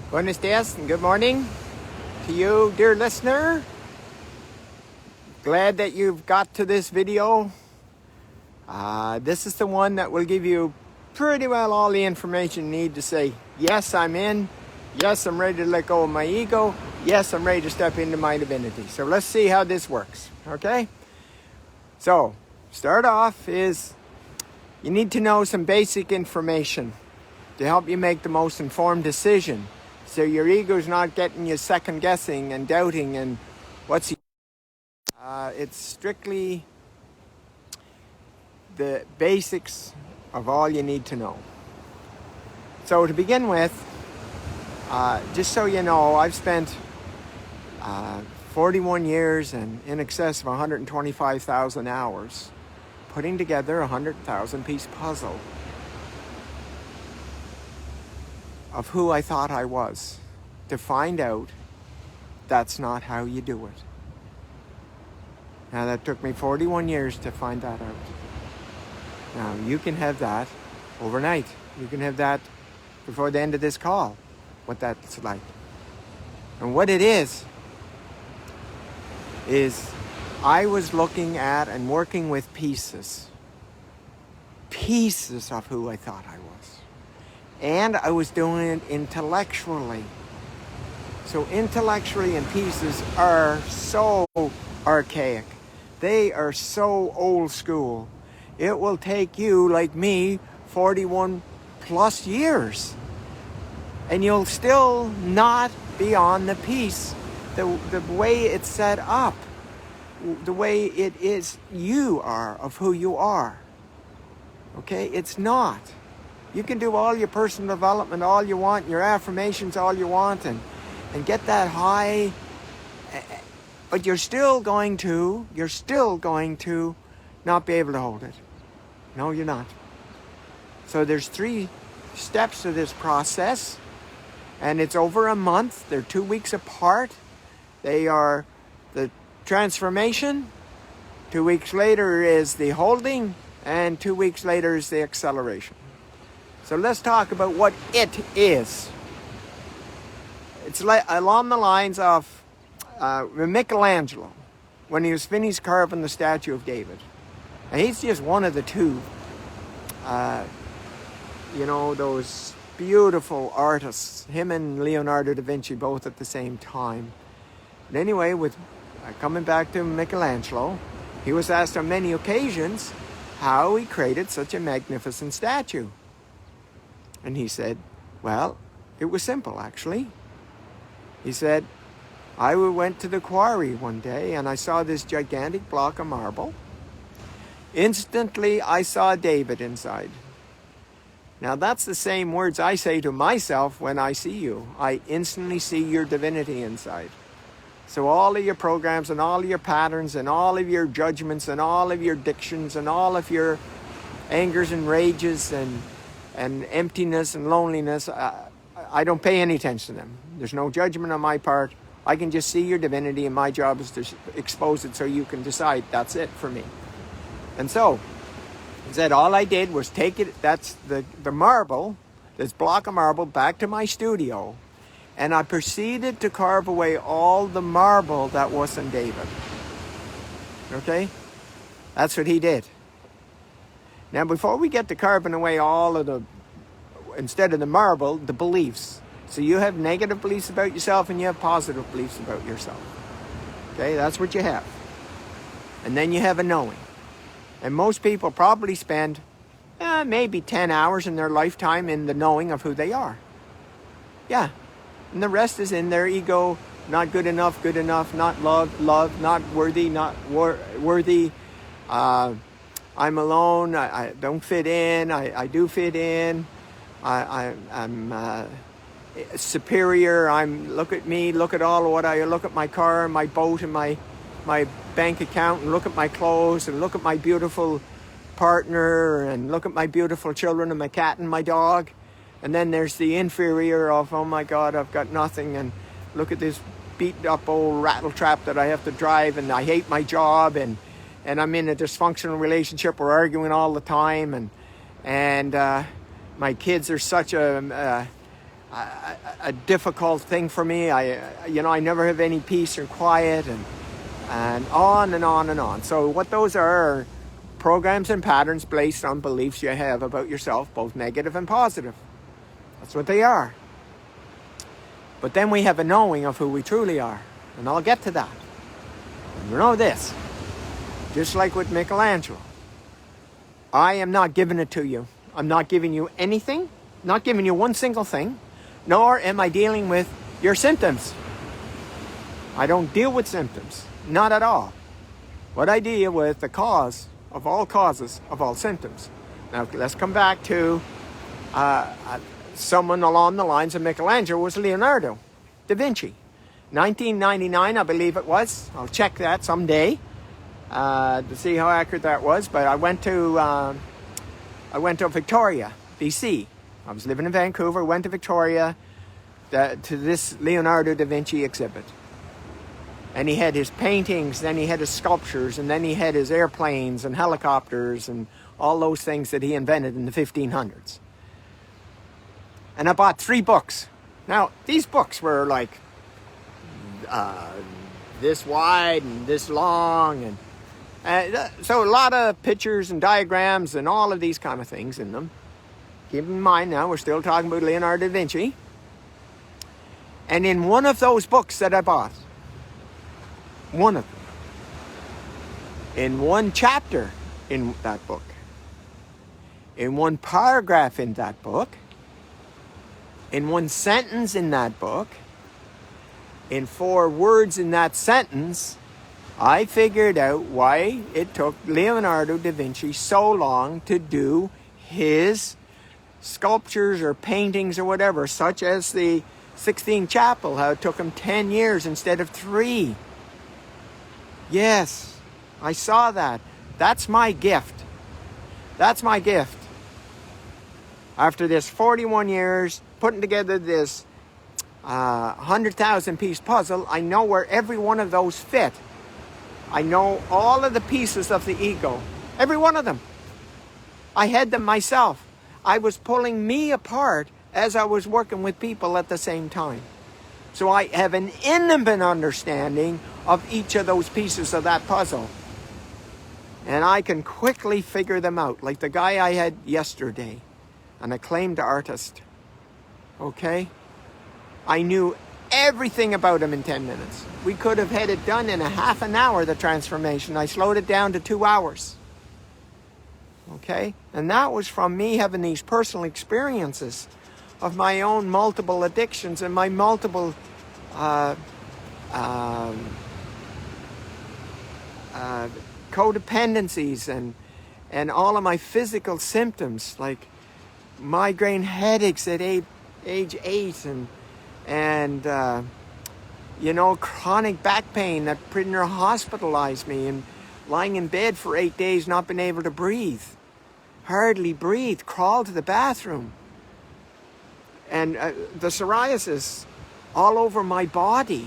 Buenos dias and good morning to you, dear listener. Glad that you've got to this video. This is the one that will give you pretty well all the information you need to say, yes, I'm in. Yes, I'm ready to let go of my ego. Yes, I'm ready to step into my divinity. So let's see how this works, okay? So, start off is you need to know some basic information to help you make the most informed decision. So your ego's not getting you second guessing and doubting and what's it's strictly the basics of all you need to know. So to begin with, just so you know, I've spent 41 years and in excess of 125,000 hours putting together a 100,000 piece puzzle of who I thought I was, to find out that's not how you do it. Now that took me 41 years to find that out. Now you can have that overnight. You can have that before the end of this call, what that's like. And what it is I was looking at and working with pieces of who I thought I was. And I was doing it intellectually. So intellectually and pieces are so archaic. They are so old school. It will take you, like me, 41 plus years. And you'll still not be on the piece. The way it's set up. The way it is you are of who you are. Okay? It's not. You can do all your personal development all you want, your affirmations all you want, and get that high, but you're still going to not be able to hold it. No, you're not. So there's 3 steps to this process, and it's over a month. They're 2 weeks apart. They are the transformation. 2 weeks later is the holding, and 2 weeks later is the acceleration. So let's talk about what it is. It's like along the lines of Michelangelo when he was finished carving the statue of David. And he's just one of the 2. Those beautiful artists, him and Leonardo da Vinci both at the same time. But anyway, with coming back to Michelangelo, he was asked on many occasions how he created such a magnificent statue. And he said, well, it was simple, actually. He said, I went to the quarry one day and I saw this gigantic block of marble. Instantly, I saw David inside. Now, that's the same words I say to myself when I see you. I instantly see your divinity inside. So all of your programs and all of your patterns and all of your judgments and all of your addictions and all of your angers and rages and emptiness and loneliness, I don't pay any attention to them. There's no judgment on my part. I can just see your divinity, and my job is to expose it so you can decide that's it for me. And so, he said all I did was take it, that's the marble, this block of marble, back to my studio, and I proceeded to carve away all the marble that wasn't David. Okay? That's what he did. Now, before we get to carving away all of instead of the marble, the beliefs. So you have negative beliefs about yourself and you have positive beliefs about yourself. Okay, that's what you have. And then you have a knowing. And most people probably spend maybe 10 hours in their lifetime in the knowing of who they are. Yeah. And the rest is in their ego, not good enough, not loved, not worthy, worthy. I'm alone, I don't fit in, I do fit in, I'm superior, look at me, look at all of what look at my car, my boat, and my bank account, and look at my clothes, and look at my beautiful partner, and look at my beautiful children, and my cat and my dog. And then there's the inferior of, oh my God, I've got nothing, and look at this beat up old rattle trap that I have to drive, and I hate my job, and I'm in a dysfunctional relationship. We're arguing all the time, and my kids are such a a difficult thing for me. I never have any peace or quiet, and on and on and on. So what those are programs and patterns based on beliefs you have about yourself, both negative and positive. That's what they are. But then we have a knowing of who we truly are. And I'll get to that. And you know this, just like with Michelangelo, I am not giving it to you. I'm not giving you anything, not giving you one single thing, nor am I dealing with your symptoms. I don't deal with symptoms, not at all. What I deal with, the cause of all causes of all symptoms. Now let's come back to someone along the lines of Michelangelo was Leonardo da Vinci. 1999, I believe it was. I'll check that someday to see how accurate that was. But I went to Victoria, BC. I was living in Vancouver. Went to Victoria to this Leonardo da Vinci exhibit, and he had his paintings, then he had his sculptures, and then he had his airplanes and helicopters and all those things that he invented in the 1500s. And I bought 3 books. Now, these books were like this wide and this long, and so a lot of pictures and diagrams and all of these kind of things in them. Keep in mind now, we're still talking about Leonardo da Vinci. And in one of those books that I bought, one of them, in one chapter in that book, in one paragraph in that book, in one sentence in that book, in 4 words in that sentence, I figured out why it took Leonardo da Vinci so long to do his sculptures or paintings or whatever, such as the Sixtine Chapel, how it took him 10 years instead of 3. Yes, I saw that. That's my gift. That's my gift. After this 41 years, putting together this 100,000 piece puzzle, I know where every one of those fit. I know all of the pieces of the ego. Every one of them. I had them myself. I was pulling me apart as I was working with people at the same time. So I have an intimate understanding of each of those pieces of that puzzle. And I can quickly figure them out. Like the guy I had yesterday, an acclaimed artist. Okay? I knew everything about him in 10 minutes. We could have had it done in a half an hour, the transformation. I slowed it down to 2 hours. Okay? And that was from me having these personal experiences of my own multiple addictions and my multiple codependencies and all of my physical symptoms, like migraine headaches at age 8 and chronic back pain that pretty near hospitalized me, and lying in bed for 8 days not being able to breathe, hardly breathe, crawl to the bathroom, and the psoriasis all over my body,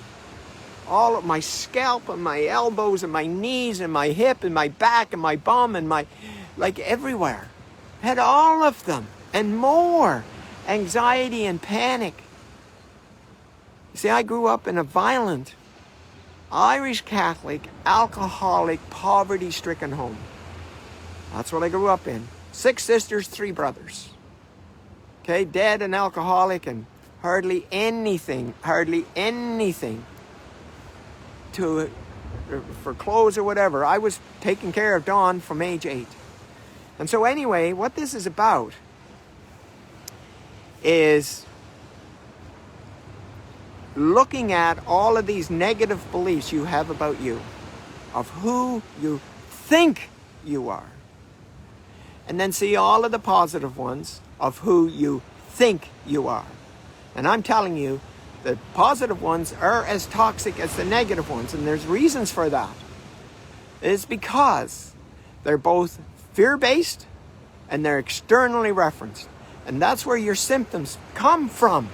all of my scalp and my elbows and my knees and my hip and my back and my bum and like everywhere. Had all of them and more. Anxiety and panic. You see, I grew up in a violent, Irish Catholic, alcoholic, poverty-stricken home. That's what I grew up in. 6 sisters, 3 brothers. Okay, dead and alcoholic, and hardly anything for clothes or whatever. I was taking care of Dawn from age 8. And so anyway, what this is about is looking at all of these negative beliefs you have about you, of who you think you are, and then see all of the positive ones of who you think you are. And I'm telling you, the positive ones are as toxic as the negative ones, and there's reasons for that. It's because they're both fear-based and they're externally referenced. And that's where your symptoms come from.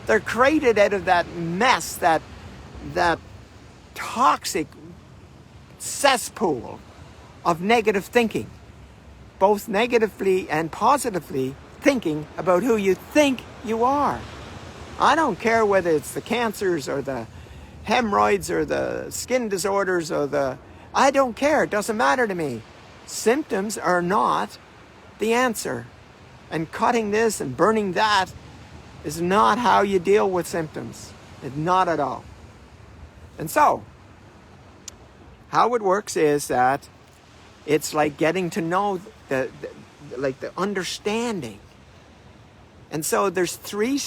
They're created out of that mess, that toxic cesspool of negative thinking. Both negatively and positively thinking about who you think you are. I don't care whether it's the cancers or the hemorrhoids or the skin disorders or I don't care. It doesn't matter to me. Symptoms are not the answer. And cutting this and burning that is not how you deal with symptoms. It's not at all. And so, how it works is that it's like getting to know the understanding. And so there's three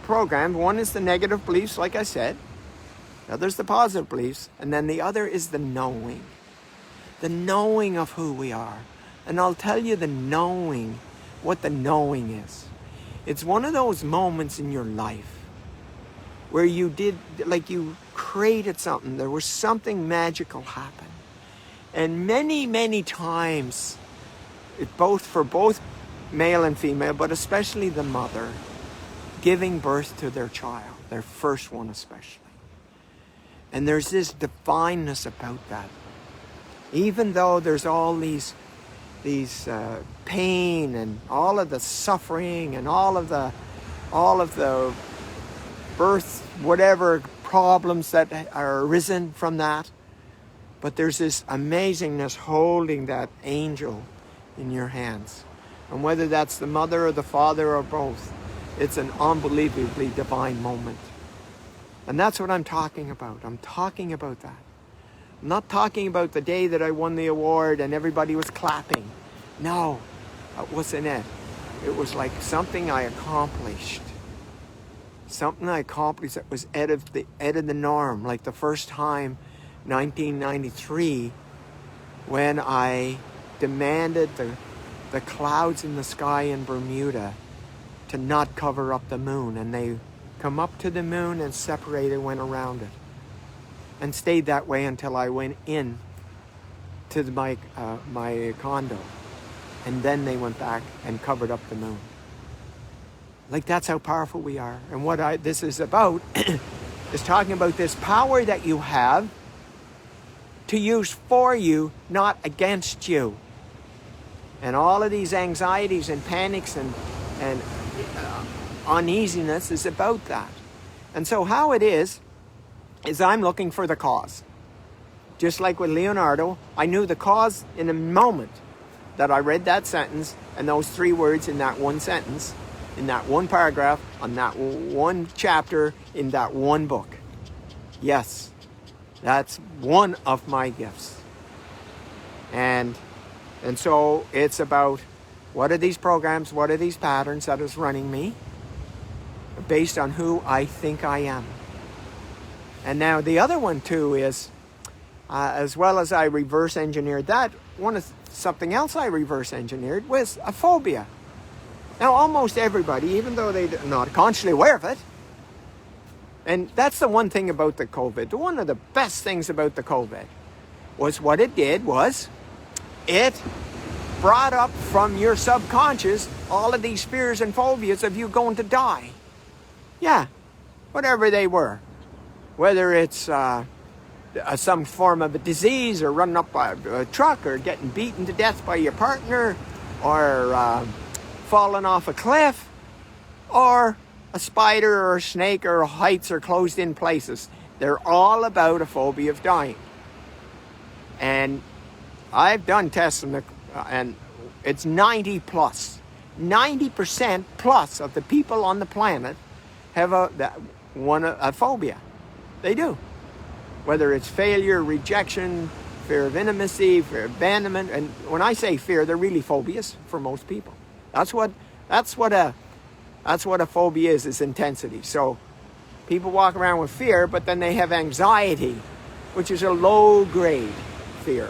programs. One is the negative beliefs, like I said. The other's the positive beliefs. And then the other is the knowing. The knowing of who we are. And I'll tell you what the knowing is. It's one of those moments in your life where you created something. There was something magical happen. And many, many times, for both male and female, but especially the mother, giving birth to their child, their first one especially. And there's this divineness about that. Even though there's all these pain and all of the suffering and all of the birth, whatever problems that are arisen from that, but there's this amazingness holding that angel in your hands. And whether that's the mother or the father or both, it's an unbelievably divine moment. And that's what I'm talking about. I'm talking about that. I'm not talking about the day that I won the award and everybody was clapping. No, that wasn't it. It was like something I accomplished. Something I accomplished that was out of the norm. Like the first time, 1993, when I demanded the clouds in the sky in Bermuda to not cover up the moon. And they come up to the moon and separated, went around it. And stayed that way until I went in to my condo. And then they went back and covered up the moon. Like, that's how powerful we are. And what this is about is talking about this power that you have to use for you, not against you. And all of these anxieties and panics and uneasiness is about that. And so how it is I'm looking for the cause. Just like with Leonardo, I knew the cause in a moment that I read that sentence and those three words in that one sentence, in that one paragraph, on that one chapter, in that one book. Yes, that's one of my gifts. And so it's about, what are these programs, what are these patterns that is running me based on who I think I am. And now the other one too is, as well as I reverse engineered that, something else I reverse engineered was a phobia. Now almost everybody, even though they're not consciously aware of it, and that's the one thing about the COVID, one of the best things about the COVID was what it did was it brought up from your subconscious all of these fears and phobias of you going to die. Yeah, whatever they were. Whether it's some form of a disease or running up by a truck or getting beaten to death by your partner or falling off a cliff or a spider or a snake or heights or closed in places. They're all about a phobia of dying. And I've done tests and it's 90 plus. 90% plus of the people on the planet have a phobia. They do. Whether it's failure, rejection, fear of intimacy, fear of abandonment. And when I say fear, they're really phobias for most people. That's what a phobia is intensity. So people walk around with fear, but then they have anxiety, which is a low grade fear.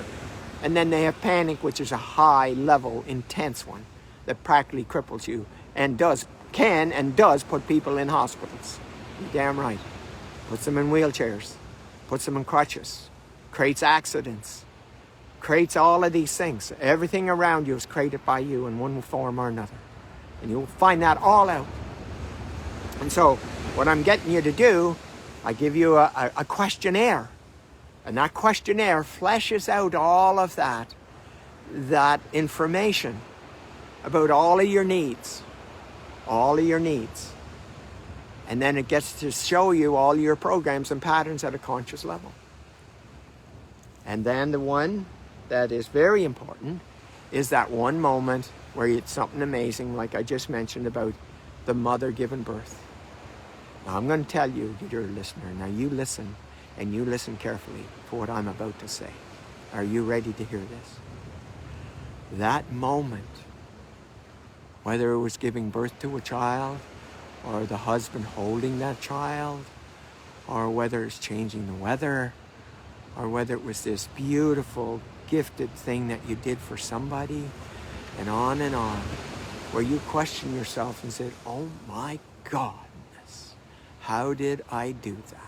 And then they have panic, which is a high level, intense one that practically cripples you and does put people in hospitals. You're damn right. Puts them in wheelchairs, puts them in crutches, creates accidents, creates all of these things. Everything around you is created by you in one form or another. And you'll find that all out. And so what I'm getting you to do, I give you a questionnaire. And that questionnaire fleshes out all of that information about all of your needs. All of your needs. And then it gets to show you all your programs and patterns at a conscious level. And then the one that is very important is that one moment where it's something amazing, like I just mentioned about the mother giving birth. Now I'm going to tell you, dear listener, now you listen, and you listen carefully for what I'm about to say. Are you ready to hear this? That moment, whether it was giving birth to a child, or the husband holding that child, or whether it's changing the weather, or whether it was this beautiful, gifted thing that you did for somebody, and on, where you question yourself and said, oh my goodness, how did I do that?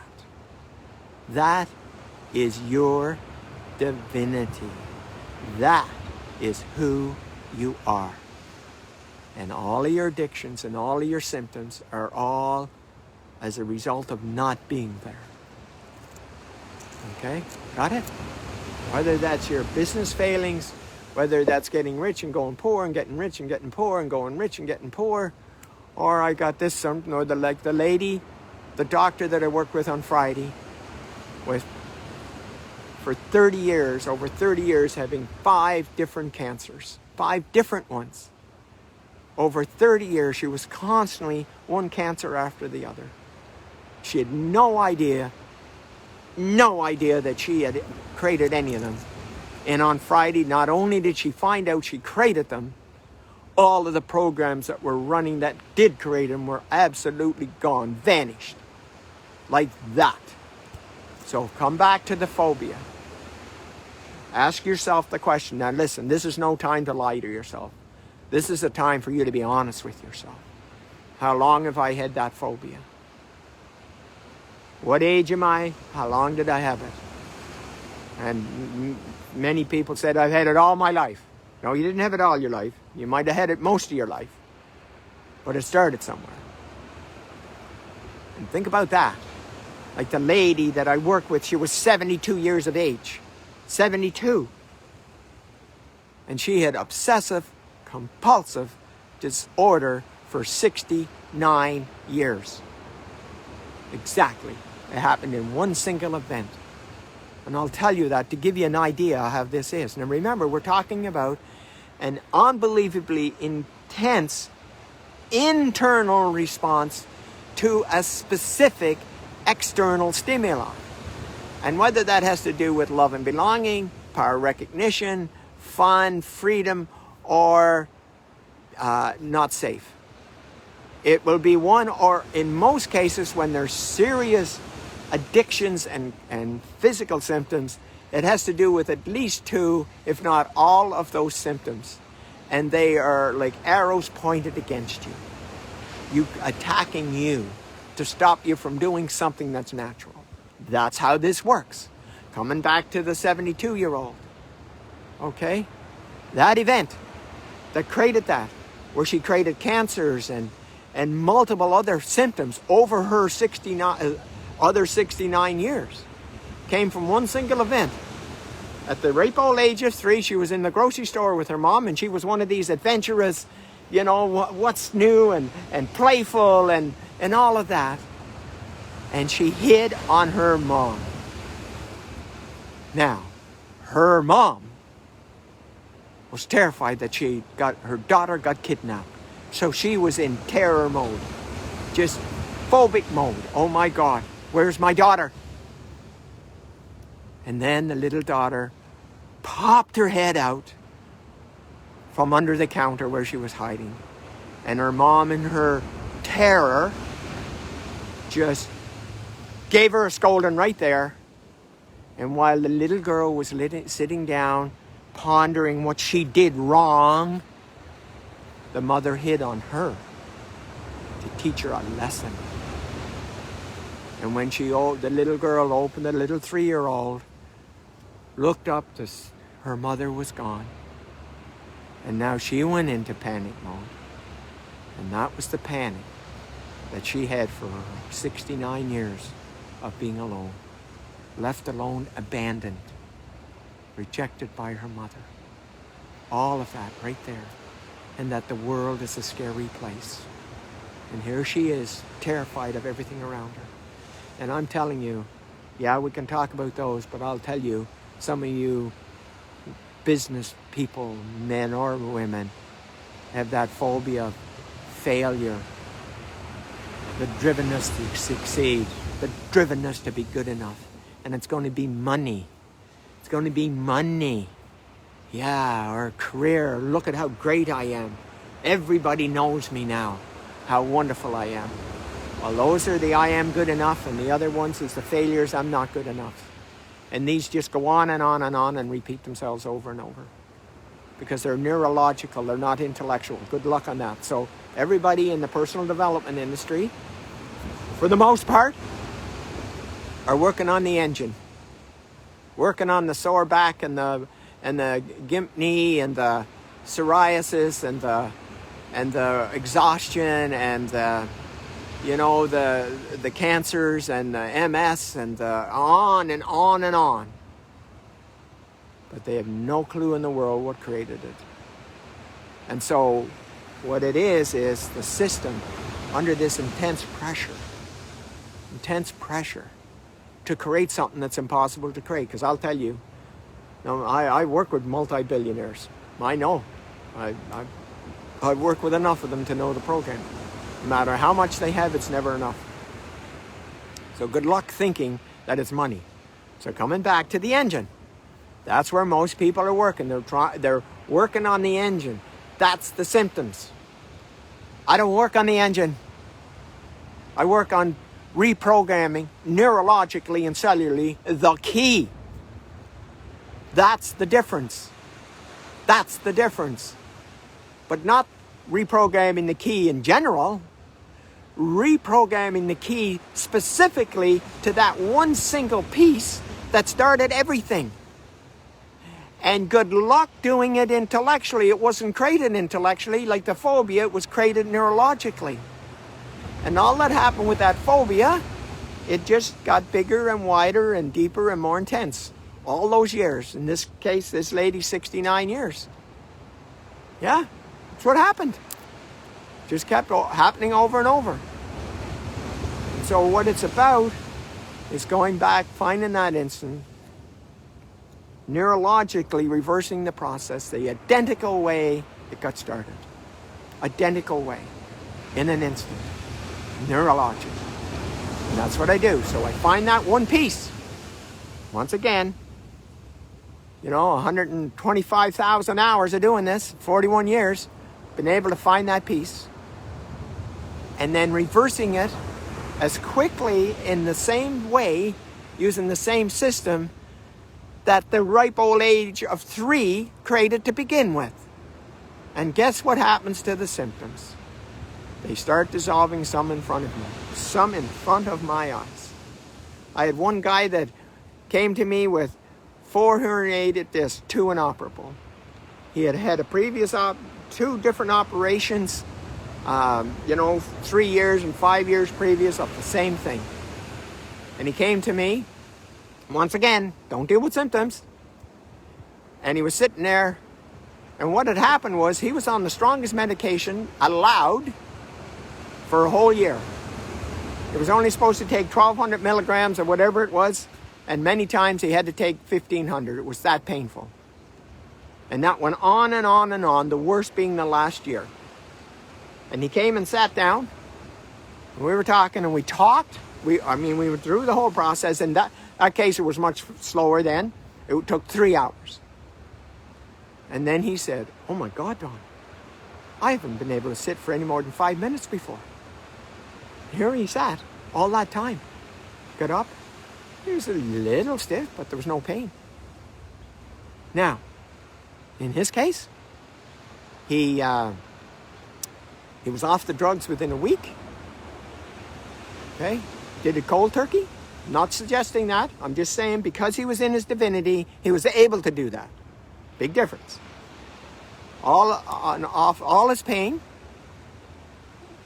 That is your divinity. That is who you are. And all of your addictions and all of your symptoms are all as a result of not being there. Okay? Got it? Whether that's your business failings, whether that's getting rich and going poor and getting rich and getting poor and going rich and getting poor, or I got this something, or like the lady, the doctor that I worked with on Friday, was for 30 years, over 30 years, having 5 different cancers, 5 different ones. Over 30 years, she was constantly one cancer after the other. She had no idea that she had created any of them. And on Friday, not only did she find out she created them, all of the programs that were running that did create them were absolutely gone, vanished. Like that. So come back to the phobia. Ask yourself the question. Now listen, this is no time to lie to yourself. This is a time for you to be honest with yourself. How long have I had that phobia? What age am I? How long did I have it? And many people said, I've had it all my life. No, you didn't have it all your life. You might have had it most of your life. But it started somewhere. And think about that. Like the lady that I worked with, she was 72 years of age. 72. And she had obsessive compulsive disorder for 69 years. Exactly. It happened in one single event. And I'll tell you that to give you an idea how this is. Now remember, we're talking about an unbelievably intense internal response to a specific external stimuli. And whether that has to do with love and belonging, power recognition, fun, freedom, or not safe. It will be one, or in most cases when there's serious addictions and physical symptoms, it has to do with at least 2, if not all of those symptoms. And they are like arrows pointed against you. Attacking you to stop you from doing something that's natural. That's how this works. Coming back to the 72-year-old. Okay? That event that created that, where she created cancers and multiple other symptoms over her 69 years, came from one single event. At the ripe old age of 3, she was in the grocery store with her mom, and she was one of these adventurous, what's new and playful and all of that. And she hid on her mom. Now, her mom was terrified that her daughter got kidnapped. So she was in terror mode, just phobic mode. Oh my God, where's my daughter? And then the little daughter popped her head out from under the counter where she was hiding. And her mom, in her terror, just gave her a scolding right there. And while the little girl was sitting down, pondering what she did wrong, the mother hid on her to teach her a lesson. And when the little girl opened, the little 3-year-old looked up, her mother was gone. And now she went into panic mode. And that was the panic that she had for 69 years of being alone. Left alone, abandoned, rejected by her mother. All of that right there. And that the world is a scary place. And here she is, terrified of everything around her. And I'm telling you, yeah, we can talk about those, but I'll tell you, some of you business people, men or women, have that phobia of failure, the drivenness to succeed, the drivenness to be good enough. And it's going to be money. It's going to be money. Yeah, or career. Look at how great I am. Everybody knows me now, how wonderful I am. Well, those are the I am good enough, and the other ones is the failures, I'm not good enough. And these just go on and on and on and repeat themselves over and over. Because they're neurological, they're not intellectual. Good luck on that. So everybody in the personal development industry, for the most part, are working on the engine. Working on the sore back and the gimp knee and the psoriasis and the exhaustion and the cancers and the MS and on and on and on. But they have no clue in the world what created it. And so what it is the system under this intense pressure to create something that's impossible to create. Because I'll tell you, I work with multi-billionaires. I know. I've worked with enough of them to know the program. No matter how much they have, it's never enough. So good luck thinking that it's money. So coming back to the engine, that's where most people are working. They're working on the engine. That's the symptoms. I don't work on the engine. I work on reprogramming neurologically and cellularly the key. That's the difference. That's the difference. But not reprogramming the key in general. Reprogramming the key specifically to that one single piece that started everything. And good luck doing it intellectually. It wasn't created intellectually like the phobia. It was created neurologically. And all that happened with that phobia, it just got bigger and wider and deeper and more intense. All those years. In this case, this lady's 69 years. Yeah, that's what happened. Just kept happening over and over. And so what it's about is going back, finding that instant, neurologically reversing the process the identical way it got started. Identical way. In an instant. Neurologically. And that's what I do. So I find that one piece. Once again, 125,000 hours of doing this, 41 years, been able to find that piece. And then reversing it as quickly in the same way, using the same system that the ripe old age of 3 created to begin with. And guess what happens to the symptoms? They start dissolving, some in front of me, some in front of my eyes. I had one guy that came to me with 4 herniated discs, 2 inoperable. He had had a previous 2 different operations, 3 years and 5 years previous of the same thing. And he came to me, once again, don't deal with symptoms. And he was sitting there, and what had happened was he was on the strongest medication allowed for a whole year. It was only supposed to take 1,200 milligrams or whatever it was, and many times he had to take 1,500. It was that painful. And that went on and on and on, the worst being the last year. And he came and sat down, and we were talking, and we talked. We were through the whole process, and that case, it was much slower then. It took 3 hours. And then he said, "Oh my God, Don, I haven't been able to sit for any more than 5 minutes before." Here he sat all that time. Got up. He was a little stiff, but there was no pain. Now, in his case, he was off the drugs within a week. Okay? Did it cold turkey? Not suggesting that. I'm just saying because he was in his divinity, he was able to do that. Big difference. Off all his pain.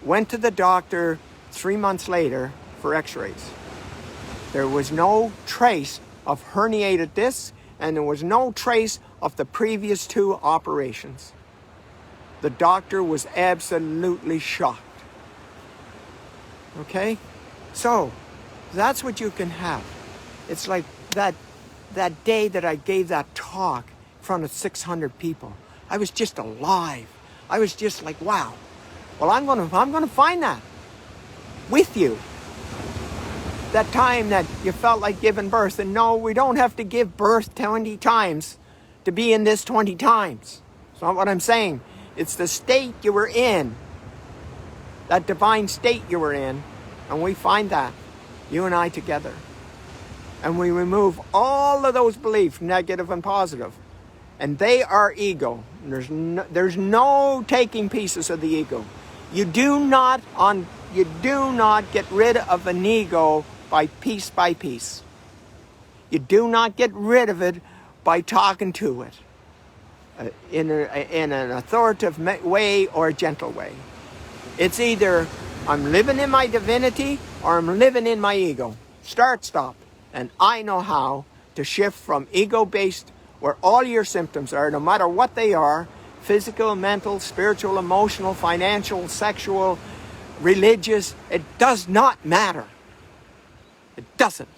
Went to the doctor 3 months later for x-rays. There was no trace of herniated discs, and there was no trace of the previous 2 operations. The doctor was absolutely shocked. Okay? So, that's what you can have. It's like that day that I gave that talk in front of 600 people. I was just alive. I was just like, wow. Well, I'm gonna find that with you. That time that you felt like giving birth. And no, we don't have to give birth 20 times to be in this 20 times. That's not what I'm saying. It's the state you were in. That divine state you were in. And we find that, you and I together. And we remove all of those beliefs, negative and positive. And they are ego. There's no taking pieces of the ego. You do not get rid of an ego by piece. You do not get rid of it by talking to it in an authoritative way or a gentle way. It's either I'm living in my divinity or I'm living in my ego. Start, stop. And I know how to shift from ego-based, where all your symptoms are, no matter what they are, physical, mental, spiritual, emotional, financial, sexual, religious, it does not matter. It doesn't.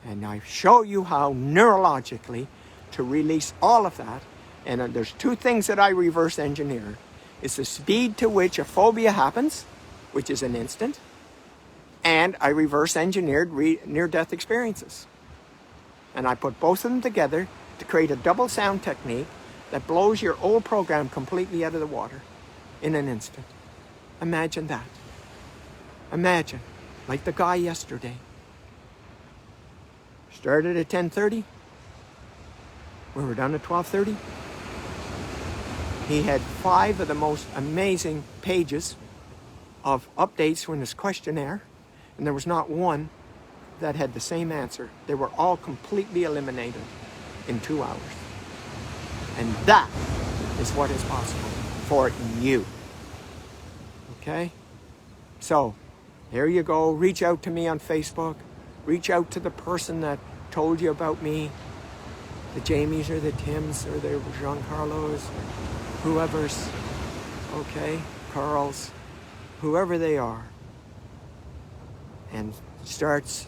And I show you how neurologically to release all of that. And there's two things that I reverse engineer. It's the speed to which a phobia happens, which is an instant. And I reverse engineered near-death experiences. And I put both of them together to create a double sound technique that blows your old program completely out of the water in an instant. Imagine that. Imagine, like the guy yesterday. Started at 10:30. We were done at 12:30. He had 5 of the most amazing pages of updates in his questionnaire, and there was not one that had the same answer. They were all completely eliminated in 2 hours. And that is what is possible for you. Okay? So, there you go. Reach out to me on Facebook. Reach out to the person that told you about me. The Jamies or the Tims or the Giancarlos or whoever's, okay, Carls, whoever they are. And starts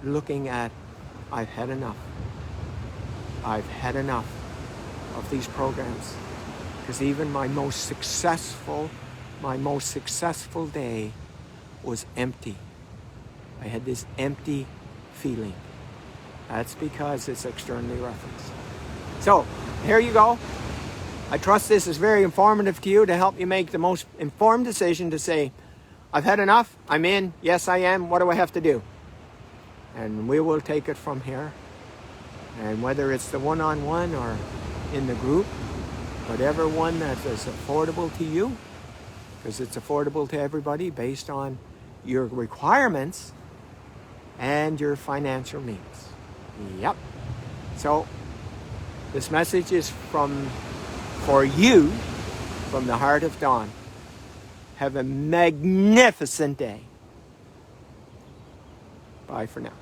looking at, I've had enough. I've had enough of these programs. Because even my most successful day was empty. I had this empty feeling. That's because it's externally referenced. So, here you go. I trust this is very informative to you to help you make the most informed decision to say, I've had enough, I'm in, yes I am, what do I have to do? And we will take it from here. And whether it's the one-on-one or in the group, whatever one that is affordable to you, because it's affordable to everybody based on your requirements and your financial needs. Yep. So, this message is for you from the heart of Dawn. Have a magnificent day. Bye for now.